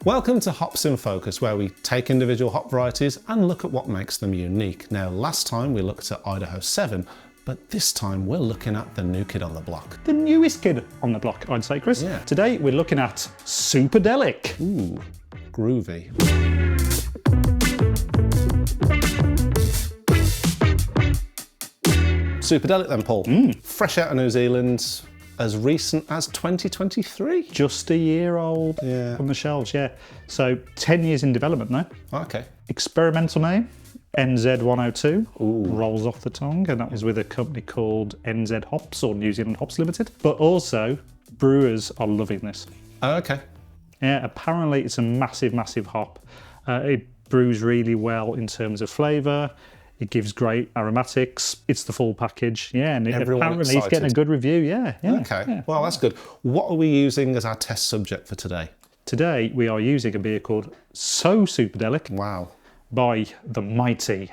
Welcome to Hops in Focus, where we take individual hop varieties and look at what makes them unique. Now, last time we looked at Idaho 7, but this time we're looking at the new kid on the block. The newest kid on the block, I'd say, Chris. Yeah. Today we're looking at Superdelic. Ooh, groovy. Superdelic then, Paul. Fresh out of New Zealand, as recent as 2023. Just a year old on the shelves, yeah. So 10 years in development now. Okay. Experimental name, NZ102. Rolls off the tongue, and that was with a company called NZ Hops or New Zealand Hops Limited. But also, brewers are loving this. Oh, okay. Yeah, apparently it's a massive, massive hop. It brews really well in terms of flavour. It gives great aromatics. It's the full package. Yeah, and apparently it's getting a good review. Yeah. Okay, yeah. Well, that's good. What are we using as our test subject for today? Today we are using a beer called So Superdelic. Wow. By the mighty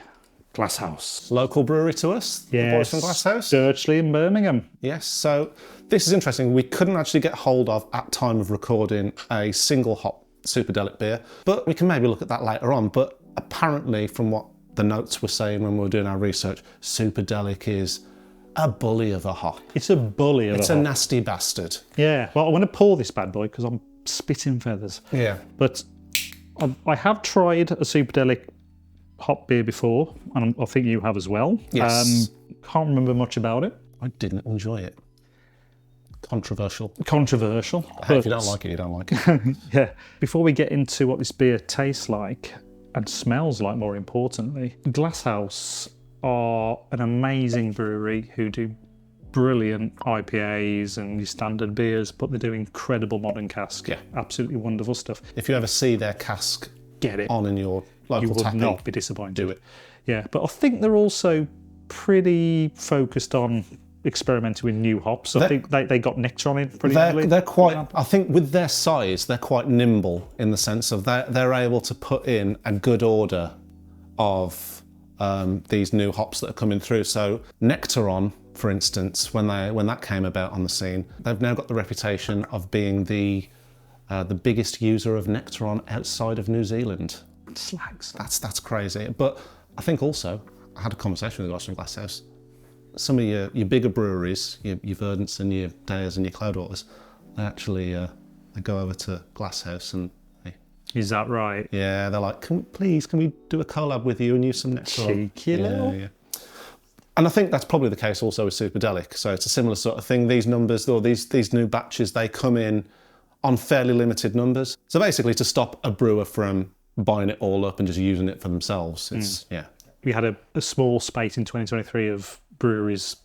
GlassHouse. Local brewery to us, Yes, the boys from GlassHouse. Sturchley in Birmingham. Yes, so this is interesting. We couldn't actually get hold of, at time of recording, a single hop Superdelic beer, but we can maybe look at that later on. But apparently, from what the notes were saying when we were doing our research, Superdelic is a bully of a hop. It's a bully of a hop. It's a nasty bastard. Yeah, well, I want to pour this bad boy because I'm spitting feathers. Yeah. But I have tried a Superdelic hop beer before, and I think you have as well. Yes. Can't remember much about it. I didn't enjoy it. Controversial. Controversial. Hey, if you don't like it, you don't like it. Yeah. Before we get into what this beer tastes like and smells like, more importantly, GlassHouse are an amazing brewery who do brilliant IPAs and your standard beers, but they do incredible modern cask. Yeah. Absolutely wonderful stuff. If you ever see their cask Get it. on in your local You would tapping, not be disappointed. do it. Yeah, but I think they're also pretty focused on experimenting with new hops. I think they got Nectar on it pretty early. They're quite, I think with their size, they're quite nimble in the sense of they're able to put in a good order of these new hops that are coming through. So Nectar, for instance, when that came about on the scene, they've now got the reputation of being the biggest user of Nectar outside of New Zealand. Slags. That's crazy. But I think also, I had a conversation with the guys from GlassHouse. Some of your bigger breweries, your Verdants and your Deyers and your Cloudwaters, they actually they go over to GlassHouse and Is that right? yeah, they're like, can we do a collab with you and use some Nectar? Cheeky little. Yeah. And I think that's probably the case also with Superdelic. So it's a similar sort of thing. These numbers, or these new batches, they come in on fairly limited numbers. So basically, to stop a brewer from buying it all up and just using it for themselves, it's We had a small space in 2023 of breweries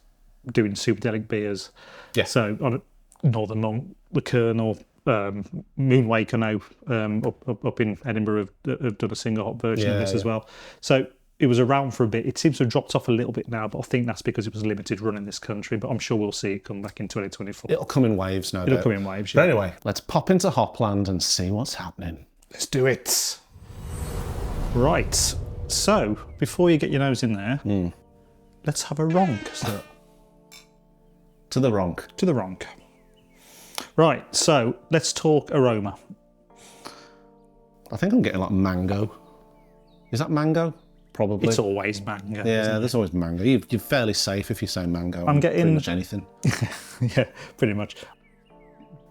doing Superdelic beers. Yeah. So on Northern Monk, the Colonel, Moonwaker now up in Edinburgh have done a single hop version of this as well. So it was around for a bit. It seems to have dropped off a little bit now, but I think that's because it was a limited run in this country. But I'm sure we'll see it come back in 2024. It'll come in waves, no doubt. It'll come in waves, But anyway, let's pop into Hopland and see what's happening. Let's do it. Right. So before you get your nose in there, let's have a ronk, sir. To the ronk. To the ronk. Right, so let's talk aroma. I think I'm getting like mango. Is that mango? Probably. It's always mango. Yeah, there's always mango. You're fairly safe if you say mango. I'm getting pretty much anything. Yeah, pretty much.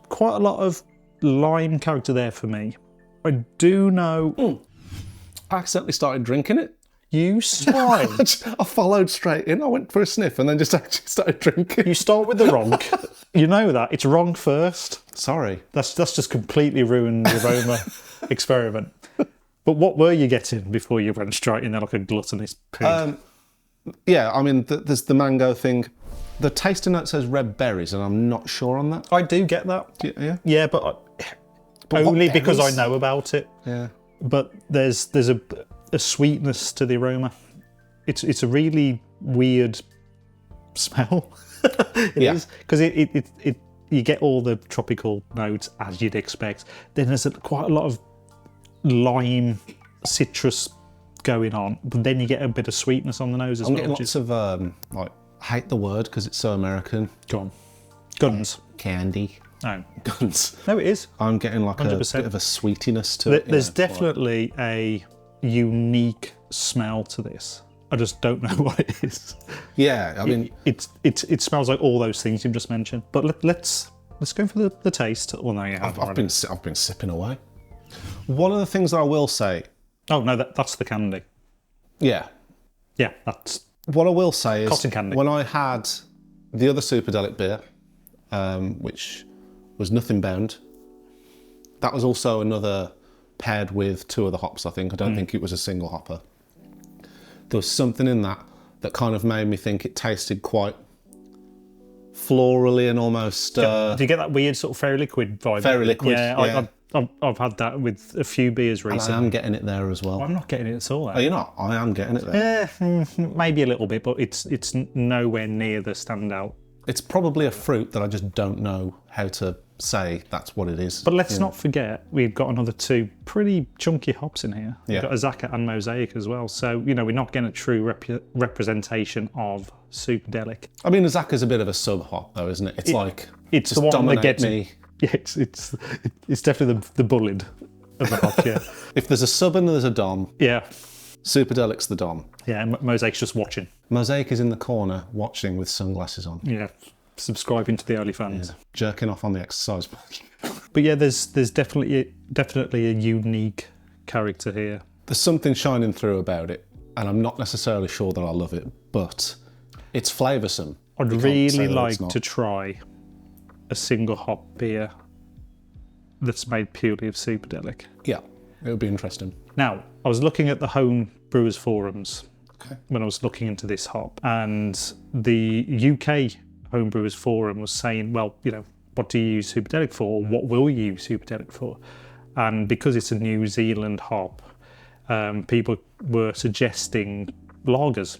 Quite a lot of lime character there for me. I do know. I accidentally started drinking it. You swine. I followed straight in. I went for a sniff and then just actually started drinking. You start with the ronk. You know that. It's wrong first. Sorry. That's just completely ruined the aroma experiment. But what were you getting before you went straight in there like a gluttonous pig? Yeah, I mean, there's the mango thing. The tasting note says red berries, and I'm not sure on that. I do get that. Yeah? Yeah, but only because I know about it. Yeah. But there's a sweetness to the aroma. It's a really weird smell. It is because you get all the tropical notes as you'd expect. Then there's quite a lot of lime, citrus going on, but then you get a bit of sweetness on the nose as well. I'm getting lots of like, I hate the word because it's so American. Go on. Guns. Candy. No. guns. No, it is. I'm getting like 100%. a bit of a sweetiness to it. There's definitely a unique smell to this. I just don't know what it is. Yeah, I mean, it smells like all those things you've just mentioned. But let's go for the taste. Well, no, yeah, I've been sipping away. One of the things that I will say. Oh no, that's the candy. Yeah. Yeah, that's. What I will say is, cotton candy. When I had the other Superdelic beer, which was Nothing Bound, that was also another paired with 2 other hops, I think. I don't think it was a single hopper. There was something in that kind of made me think it tasted quite florally and almost... Do you get that weird sort of fairy liquid vibe? Fairy liquid, yeah. I've had that with a few beers recently. And I am getting it there as well. I'm not getting it at all. Are you not? I am getting it there. Maybe a little bit, but it's nowhere near the standout. It's probably a fruit that I just don't know how to say that's what it is. But let's not forget, we've got another 2 pretty chunky hops in here. Yeah. We've got Azaka and Mosaic as well. So, we're not getting a true representation of Superdelic. I mean, Azaka's a bit of a sub-hop though, isn't it? It's the one that gets me. Yeah, it's definitely the bullied of the hop, yeah. If there's a sub and there's a dom, yeah. Superdelic's the dom. Yeah, Mosaic's just watching. Mosaic is in the corner watching with sunglasses on. Yeah, subscribing to the OnlyFans. Yeah. Jerking off on the exercise bike. But yeah, there's definitely a unique character here. There's something shining through about it, and I'm not necessarily sure that I love it, but it's flavoursome. I'd really like to try a single hop beer that's made purely of Superdelic. Yeah, it would be interesting. Now, I was looking at the home brewers forums when I was looking into this hop, and the UK home brewers forum was saying, well, what do you use Superdelic for? What will you use Superdelic for? And because it's a New Zealand hop, people were suggesting lagers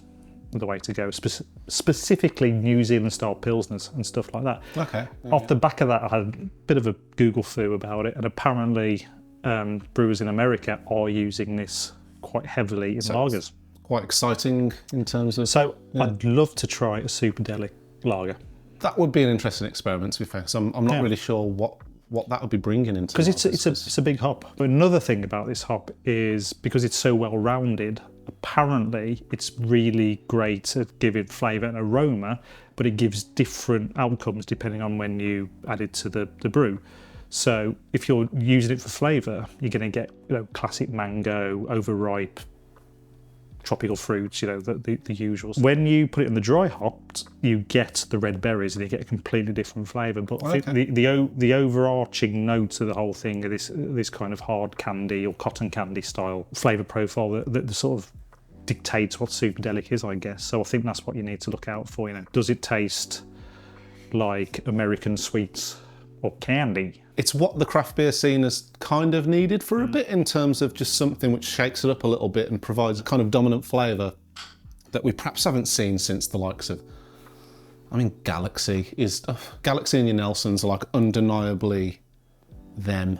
the way to go, specifically New Zealand style pilsners and stuff like that. Okay. Off the back of that, I had a bit of a Google foo about it, and apparently brewers in America are using this quite heavily in lagers. Quite exciting in terms of... So I'd love to try a Superdelic lager. That would be an interesting experiment, to be fair. So I'm not really sure what that would be bringing into. Because it's a big hop. But another thing about this hop is because it's so well rounded, apparently it's really great at giving flavour and aroma, but it gives different outcomes depending on when you add it to the brew. So if you're using it for flavour, you're going to get classic mango, overripe, tropical fruits, the usuals. When you put it in the dry hopped, you get the red berries and you get a completely different flavour. But I think the overarching note to the whole thing is this kind of hard candy or cotton candy style flavour profile that sort of dictates what Superdelic is, I guess. So I think that's what you need to look out for. Does it taste like American sweets or candy? It's what the craft beer scene has kind of needed for a bit, in terms of just something which shakes it up a little bit and provides a kind of dominant flavour that we perhaps haven't seen since the likes of... I mean, Galaxy and your Nelsons are like undeniably them.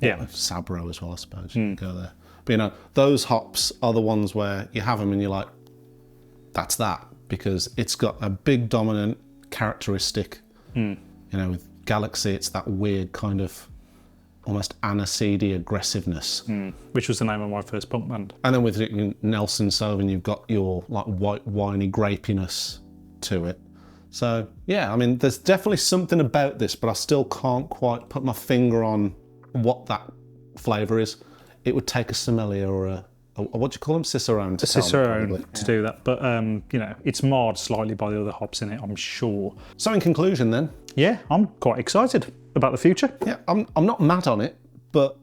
Yeah. Sabro as well, I suppose. You can go there. But those hops are the ones where you have them and you're like, that's that, because it's got a big dominant characteristic. With Galaxy, it's that weird kind of almost aniseedy aggressiveness. Which was the name of my first punk band. And then with Nelson Sauvin, you've got your like white winey grapiness to it. So yeah, I mean, there's definitely something about this, but I still can't quite put my finger on what that flavour is. It would take a sommelier or a what do you call them? Cicerone to do that. But it's marred slightly by the other hops in it, I'm sure. So in conclusion then, yeah, I'm quite excited about the future. Yeah, I'm not mad on it, but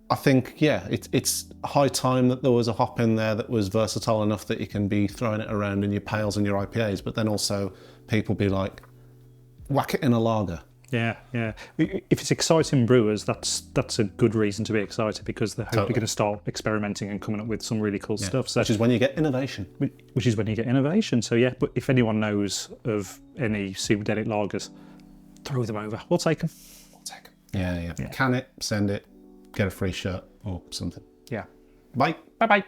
I think it's high time that there was a hop in there that was versatile enough that you can be throwing it around in your pales and your IPAs, but then also people be like, whack it in a lager. Yeah. If it's exciting brewers, that's a good reason to be excited, because they're hopefully going to start experimenting and coming up with some really cool stuff. So, which is when you get innovation. So yeah, but if anyone knows of any Superdelic lagers, throw them over. We'll take them. Yeah. Can it, send it, get a free shirt or something. Yeah. Bye. Bye-bye.